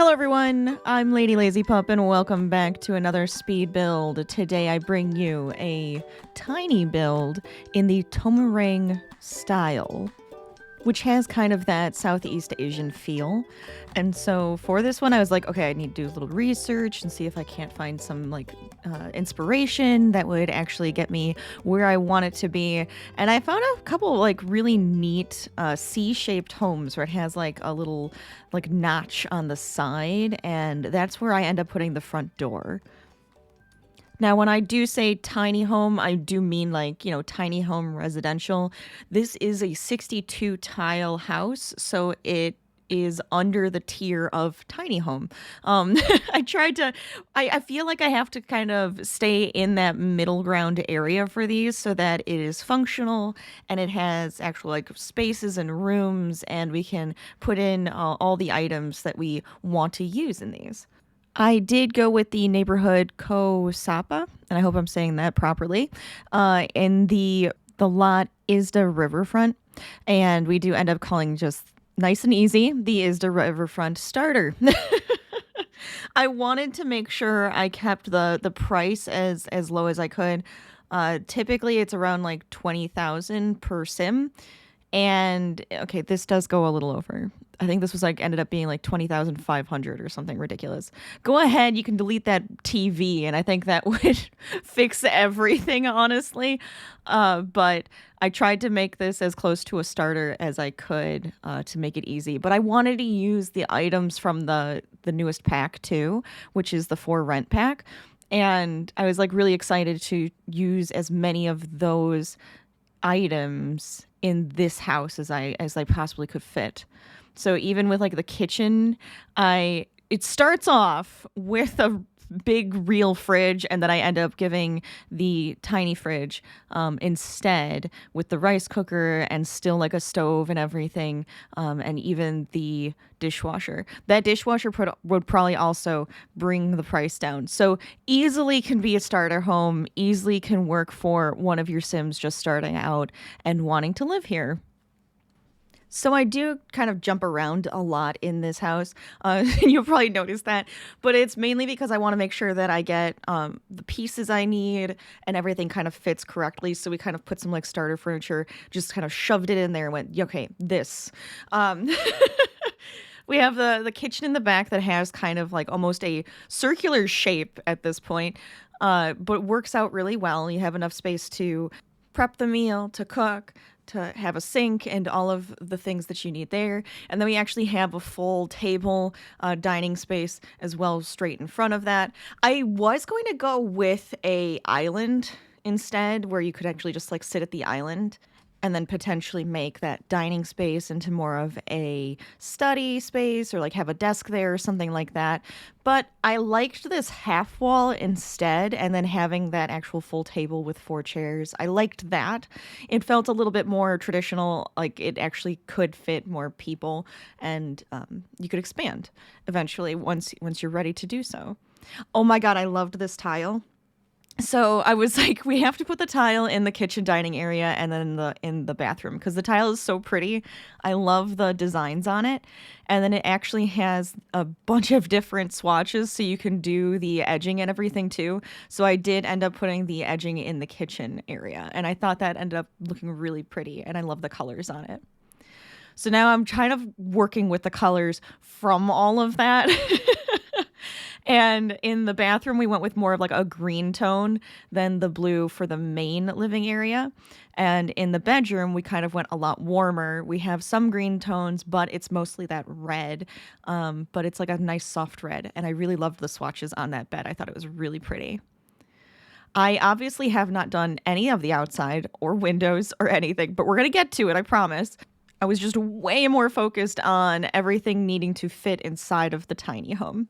Hello everyone, I'm LadyLazyPup and welcome back to another speed build. Today I bring you a tiny build in the Tomarang style, which has kind of that Southeast Asian feel. And so for this one, I was like, okay, I need to do a little research and see if I can't find some inspiration that would actually get me where I want it to be. And I found a couple really neat C-shaped homes where it has like a little notch on the side, and that's where I end up putting the front door. Now, when I do say tiny home, I do mean tiny home residential. This is a 62 tile house, so it is under the tier of tiny home. I feel like I have to kind of stay in that middle ground area for these so that it is functional and it has actual spaces and rooms, and we can put in all the items that we want to use in these. I did go with the neighborhood Ko Sapa, and I hope I'm saying that properly. And the lot is the riverfront, and we do end up calling just nice and easy the Isda Riverfront starter. I wanted to make sure I kept the price as low as I could. Typically, it's around like 20,000 per sim. And okay, this does go a little over. I think this was ended up being like 20,500 or something ridiculous. Go ahead, you can delete that TV, and I think that would fix everything, honestly. But I tried to make this as close to a starter as I could to make it easy. But I wanted to use the items from the newest pack too, which is the 4 rent pack. And I was really excited to use as many of those items in this house as I possibly could fit. So even with the kitchen, it starts off with a big real fridge, and then I end up giving the tiny fridge instead, with the rice cooker and still a stove and everything, and even the dishwasher. That dishwasher would probably also bring the price down. So easily can be a starter home, easily can work for one of your Sims just starting out and wanting to live here. So I do kind of jump around a lot in this house. You'll probably notice that, but it's mainly because I want to make sure that I get the pieces I need and everything kind of fits correctly. So we kind of put some starter furniture, just kind of shoved it in there and went, okay, this. We have the kitchen in the back that has kind of almost a circular shape at this point, but works out really well. You have enough space to prep the meal, to cook, to have a sink, and all of the things that you need there. And then we actually have a full table dining space as well straight in front of that. I was going to go with a island instead, where you could actually just sit at the island and then potentially make that dining space into more of a study space, or have a desk there or something like that. But I liked this half wall instead, and then having that actual full table with 4 chairs. I liked that. It felt a little bit more traditional, like it actually could fit more people, and you could expand eventually once you're ready to do so. Oh my God, I loved this tile. So I was like, we have to put the tile in the kitchen dining area and then in the bathroom, because the tile is so pretty. I love the designs on it. And then it actually has a bunch of different swatches, so you can do the edging and everything too. So I did end up putting the edging in the kitchen area, and I thought that ended up looking really pretty, and I love the colors on it. So now I'm kind of working with the colors from all of that. And in the bathroom, we went with more of a green tone than the blue for the main living area. And in the bedroom, we kind of went a lot warmer. We have some green tones, but it's mostly that red. But it's a nice soft red. And I really loved the swatches on that bed. I thought it was really pretty. I obviously have not done any of the outside or windows or anything, but we're going to get to it, I promise. I was just way more focused on everything needing to fit inside of the tiny home.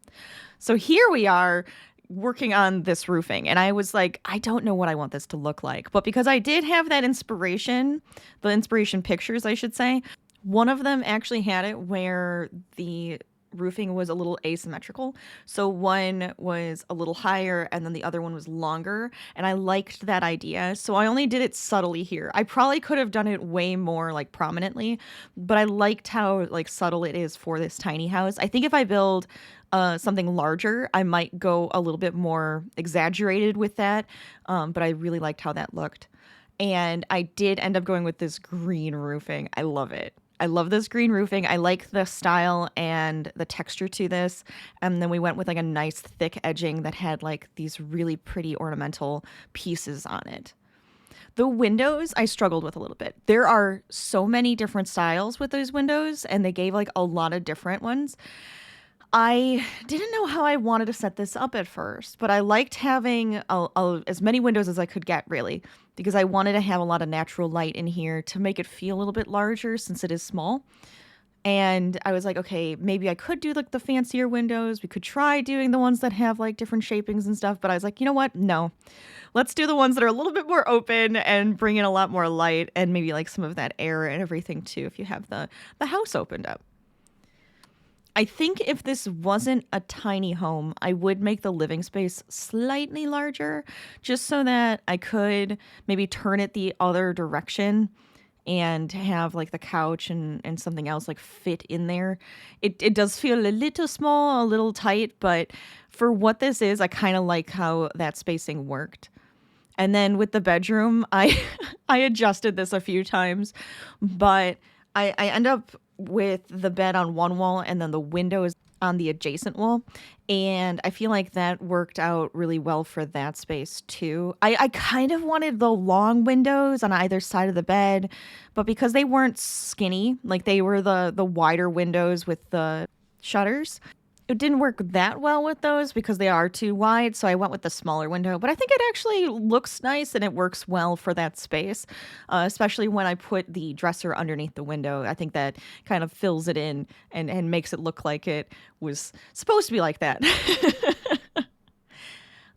So here we are working on this roofing, and I was like, I don't know what I want this to look like. But because I did have that inspiration, the inspiration pictures, I should say, one of them actually had it where the roofing was a little asymmetrical. So one was a little higher and then the other one was longer. And I liked that idea. So I only did it subtly here. I probably could have done it way more like prominently, but I liked how like subtle it is for this tiny house. I think if I build something larger, I might go a little bit more exaggerated with that. But I really liked how that looked. And I did end up going with this green roofing. I love it. I love this green roofing. I like the style and the texture to this. And then we went with like a nice thick edging that had like these really pretty ornamental pieces on it. The windows I struggled with a little bit. There are so many different styles with those windows, and they gave like a lot of different ones. I didn't know how I wanted to set this up at first, but I liked having as many windows as I could get, really, because I wanted to have a lot of natural light in here to make it feel a little bit larger since it is small. And I was like, okay, maybe I could do like the fancier windows. We could try doing the ones that have like different shapings and stuff. But I was like, you know what? No, let's do the ones that are a little bit more open and bring in a lot more light and maybe like some of that air and everything too if you have the house opened up. I think if this wasn't a tiny home, I would make the living space slightly larger just so that I could maybe turn it the other direction and have like the couch and something else like fit in there. It does feel a little small, a little tight, but for what this is, I kind of like how that spacing worked. And then with the bedroom, I I adjusted this a few times, but I end up with the bed on one wall and then the windows on the adjacent wall. And I feel like that worked out really well for that space too. I kind of wanted the long windows on either side of the bed, but because they weren't skinny, like they were the wider windows with the shutters, it didn't work that well with those because they are too wide, so I went with the smaller window. But I think it actually looks nice and it works well for that space, especially when I put the dresser underneath the window. I think that kind of fills it in and makes it look like it was supposed to be like that.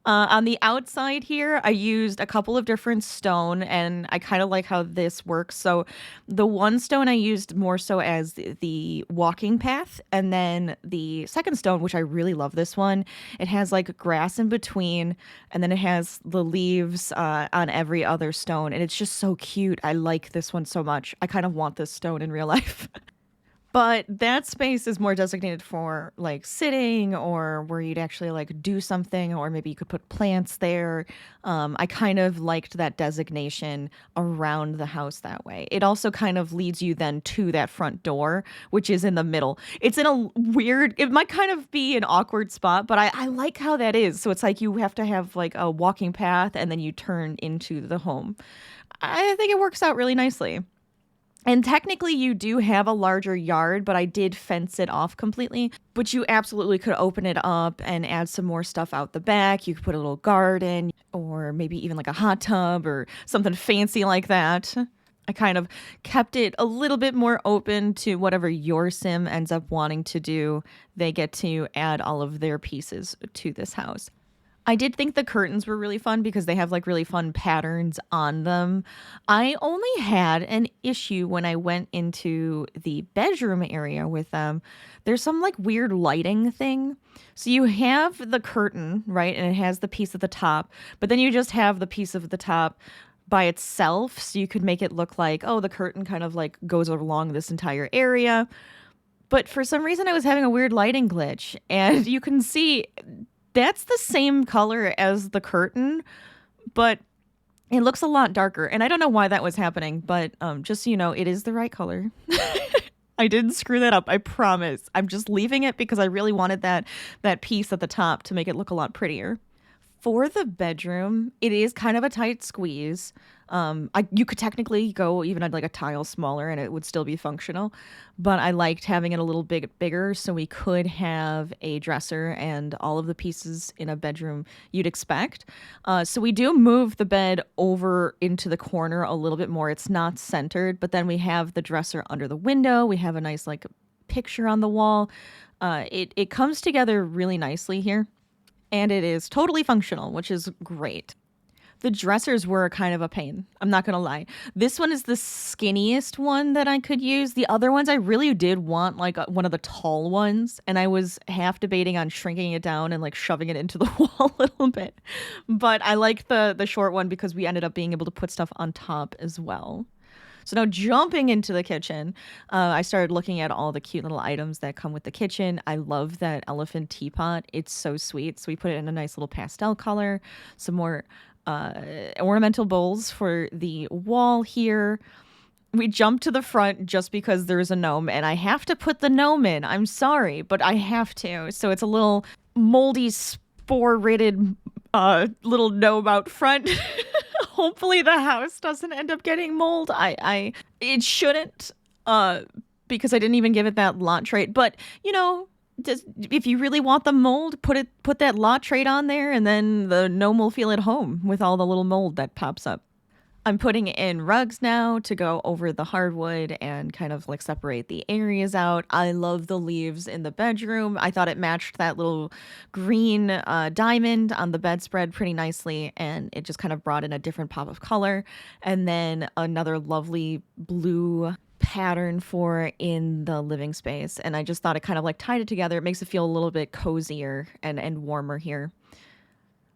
On the outside here, I used a couple of different stone, and I kind of like how this works. So the one stone I used more so as the walking path, and then the second stone, which I really love this one, it has like grass in between, and then it has the leaves on every other stone, and it's just so cute. I like this one so much. I kind of want this stone in real life. But that space is more designated for like sitting or where you'd actually like do something, or maybe you could put plants there. I kind of liked that designation around the house that way. It also kind of leads you then to that front door, which is in the middle. It's in a weird, it might kind of be an awkward spot, but I like how that is. So it's like you have to have like a walking path and then you turn into the home. I think it works out really nicely. And technically, you do have a larger yard, but I did fence it off completely. But you absolutely could open it up and add some more stuff out the back. You could put a little garden or maybe even like a hot tub or something fancy like that. I kind of kept it a little bit more open to whatever your sim ends up wanting to do. They get to add all of their pieces to this house. I did think the curtains were really fun because they have like really fun patterns on them. I only had an issue when I went into the bedroom area with them. There's some like weird lighting thing. So you have the curtain, right? And it has the piece at the top, but then you just have the piece of the top by itself. So you could make it look like, oh, the curtain kind of like goes along this entire area. But for some reason, I was having a weird lighting glitch, and you can see that's the same color as the curtain, but it looks a lot darker. And I don't know why that was happening, but just so you know, it is the right color. I didn't screw that up. I promise. I'm just leaving it because I really wanted that piece at the top to make it look a lot prettier. For the bedroom, it is kind of a tight squeeze. You could technically go even at like a tile smaller and it would still be functional, but I liked having it a little bit bigger so we could have a dresser and all of the pieces in a bedroom you'd expect. So we do move the bed over into the corner a little bit more. It's not centered, but then we have the dresser under the window. We have a nice like picture on the wall. It comes together really nicely here, and it is totally functional, which is great. The dressers were kind of a pain. I'm not going to lie. This one is the skinniest one that I could use. The other ones, I really did want like one of the tall ones. And I was half debating on shrinking it down and like shoving it into the wall a little bit. But I liked the short one because we ended up being able to put stuff on top as well. So now jumping into the kitchen, I started looking at all the cute little items that come with the kitchen. I love that elephant teapot. It's so sweet. So we put it in a nice little pastel color, some more ornamental bowls for the wall here. We jumped to the front just because there's a gnome, and I have to put the gnome in. I'm sorry, but I have to. So it's a little moldy, spore-ridden little gnome out front. Hopefully the house doesn't end up getting mold. It shouldn't, because I didn't even give it that lot trait. But you know, if you really want the mold, put that lot trait on there, and then the gnome will feel at home with all the little mold that pops up. I'm putting in rugs now to go over the hardwood and kind of like separate the areas out. I love the leaves in the bedroom. I thought it matched that little green diamond on the bedspread pretty nicely, and it just kind of brought in a different pop of color. And then another lovely blue pattern for in the living space. And I just thought it kind of like tied it together. It makes it feel a little bit cozier and warmer here.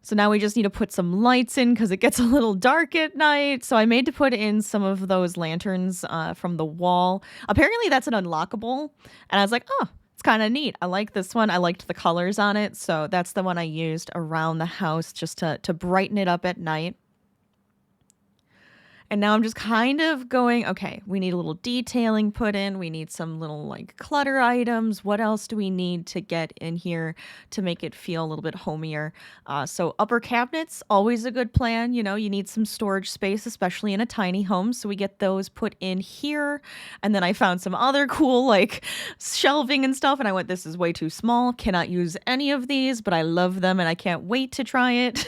So now we just need to put some lights in because it gets a little dark at night. So I made to put in some of those lanterns from the wall. Apparently that's an unlockable. And I was like, oh, it's kind of neat. I like this one. I liked the colors on it. So that's the one I used around the house just to brighten it up at night. And now I'm just kind of going, okay, we need a little detailing put in. We need some little like clutter items. What else do we need to get in here to make it feel a little bit homier? So upper cabinets, always a good plan. You know, you need some storage space, especially in a tiny home. So we get those put in here. And then I found some other cool like shelving and stuff. And I went, this is way too small. Cannot use any of these, but I love them and I can't wait to try it.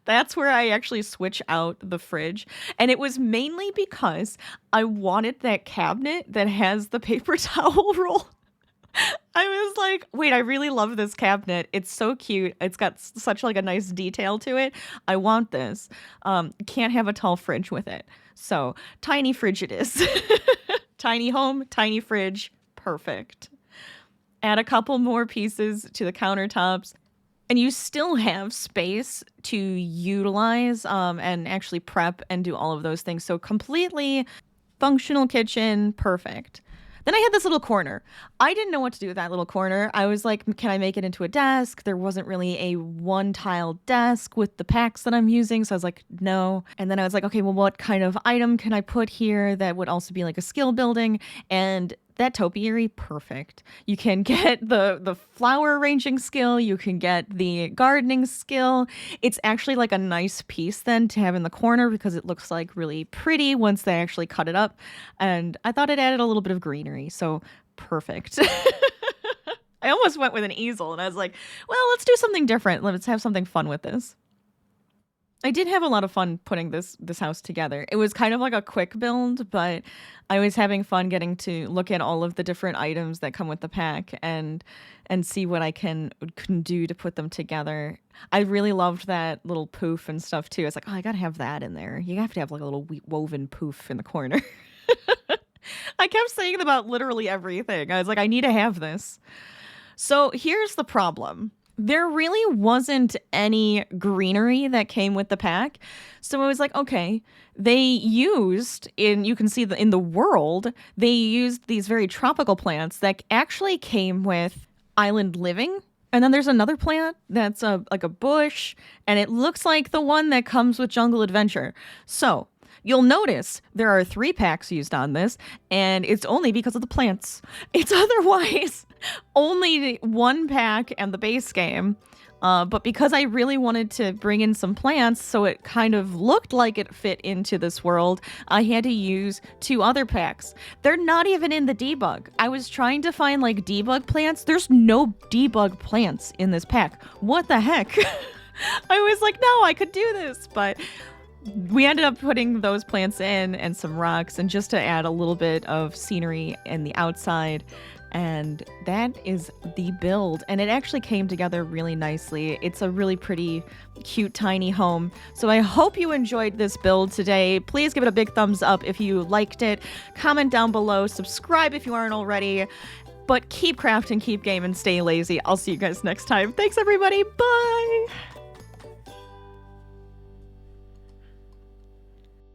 That's where I actually switch out the fridge. And it was mainly because I wanted that cabinet that has the paper towel roll. I was like, wait, I really love this cabinet. It's so cute. It's got such like a nice detail to it. I want this. Can't have a tall fridge with it. So tiny fridge it is. Tiny home, tiny fridge. Perfect. Add a couple more pieces to the countertops. And you still have space to utilize and actually prep and do all of those things. So completely functional kitchen, perfect. Then I had this little corner. I didn't know what to do with that little corner. I was like, can I make it into a desk? There wasn't really a one-tile desk with the packs that I'm using. So I was like, no. And then I was like, okay, well, what kind of item can I put here that would also be like a skill building? And that topiary, perfect. You can get the flower arranging skill. You can get the gardening skill. It's actually like a nice piece then to have in the corner because it looks like really pretty once they actually cut it up. And I thought it added a little bit of greenery. So perfect. I almost went with an easel and I was like, well, let's do something different. Let's have something fun with this. I did have a lot of fun putting this house together. It was kind of like a quick build, but I was having fun getting to look at all of the different items that come with the pack and see what I can do to put them together. I really loved that little poof and stuff too. It's like, oh, I gotta have that in there. You have to have like a little woven poof in the corner. I kept saying about literally everything. I was like, I need to have this. So here's the problem. There really wasn't any greenery that came with the pack. So I was like, okay, they used you can see in the world, they used these very tropical plants that actually came with island living. And then there's another plant that's like a bush, and it looks like the one that comes with Jungle Adventure. So you'll notice there are 3 packs used on this, and it's only because of the plants. It's otherwise only 1 pack and the base game. But because I really wanted to bring in some plants so it kind of looked like it fit into this world, I had to use 2 other packs. They're not even in the debug. I was trying to find like debug plants. There's no debug plants in this pack. What the heck? I was like, no, I could do this, but we ended up putting those plants in and some rocks and just to add a little bit of scenery in the outside. And that is the build, and it actually came together really nicely. It's a really pretty, cute, tiny home. So I hope you enjoyed this build today. Please give it a big thumbs up if you liked it. Comment down below, subscribe if you aren't already. But keep crafting, keep gaming, stay lazy. I'll see you guys next time. Thanks, everybody. Bye!